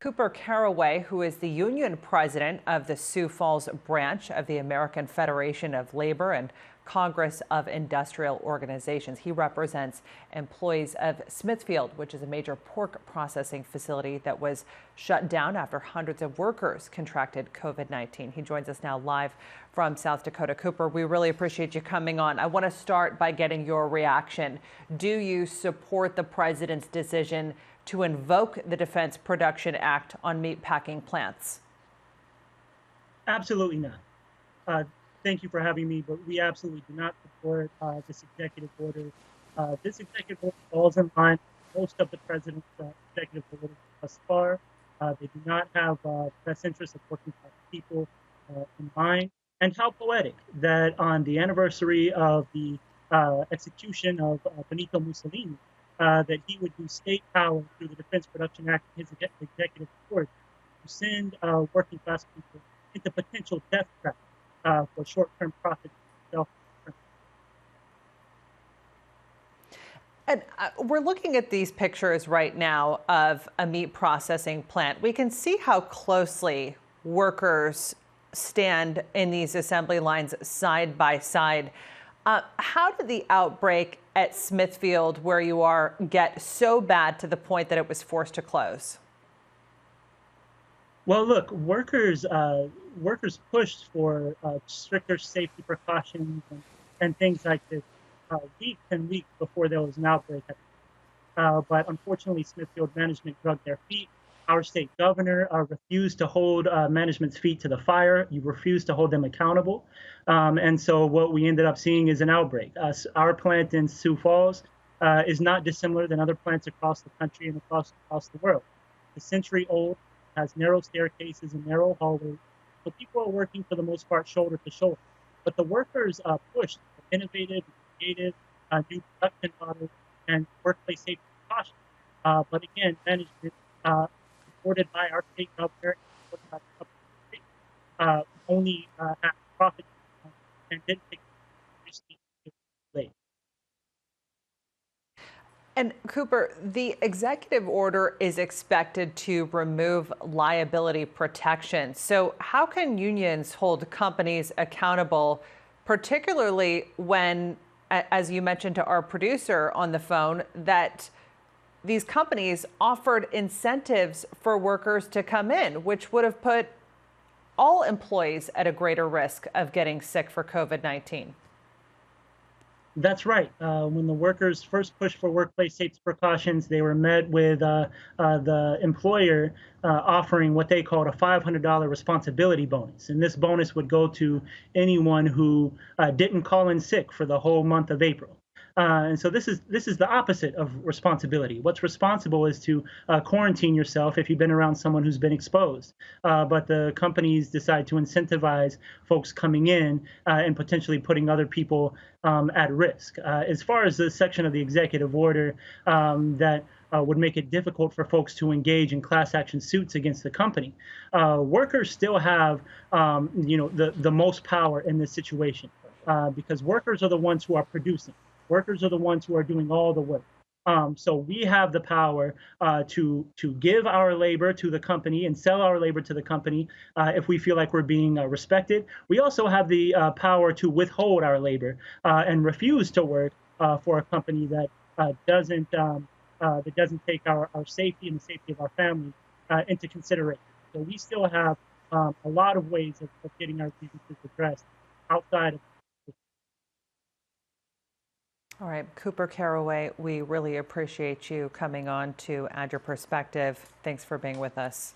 Kooper Caraway, who is the union president of the Sioux Falls branch of the American Federation of Labor and Congress of Industrial Organizations. He represents employees of Smithfield, which is a major pork processing facility that was shut down after hundreds of workers contracted COVID-19. He joins us now live from South Dakota. Kooper, we really appreciate you coming on. I want to start by getting your reaction. Do you support the president's decision to invoke the Defense Production Act on meatpacking plants? Absolutely not. Thank you for having me, but we absolutely do not support this executive order. This executive order falls in line with most of the president's executive orders thus far. They do not have the best interests of working class people in mind. And how poetic that on the anniversary of the execution of Benito Mussolini, that he would use state power through the Defense Production Act, his executive order, to send working class people into potential death traps for short-term profit. And we're looking at these pictures right now of a meat processing plant. We can see how closely workers stand in these assembly lines side by side. How did the outbreak at Smithfield, where you are, get so bad to the point that it was forced to close? Well, look, workers pushed for stricter safety precautions and things like this weeks and weeks before there was an outbreak. But unfortunately, Smithfield management dragged their feet. Our state governor refused to hold management's feet to the fire. You refused to hold them accountable. And so what we ended up seeing is an outbreak. Our plant in Sioux Falls is not dissimilar than other plants across the country and across the world. It's a century old, has narrow staircases and narrow hallways. So people are working for the most part shoulder to shoulder. But the workers pushed for innovative, creative, new production models and workplace safety precautions. But again, management supported by our state governor, only had profit and didn't take late. And Kooper, the executive order is expected to remove liability protection. So how can unions hold companies accountable, particularly when, as you mentioned to our producer on the phone, that these companies offered incentives for workers to come in, which would have put all employees at a greater risk of getting sick for COVID-19? That's right. When the workers first pushed for workplace safety precautions, they were met with the employer offering what they called a $500 responsibility bonus. And this bonus would go to anyone who didn't call in sick for the whole month of April. And so this is the opposite of responsibility. What's responsible is to quarantine yourself if you've been around someone who's been exposed. But the companies decide to incentivize folks coming in and potentially putting other people at risk. As far as the section of the executive order that would make it difficult for folks to engage in class action suits against the company, workers still have the most power in this situation because workers are the ones who are producing. Workers are the ones who are doing all the work. So we have the power to give our labor to the company and sell our labor to the company if we feel like we're being respected. We also have the power to withhold our labor and refuse to work for a company that doesn't take our safety and the safety of our family into consideration. So we still have a lot of ways of getting our grievances addressed outside of. All right, Kooper Caraway, we really appreciate you coming on to add your perspective. Thanks for being with us.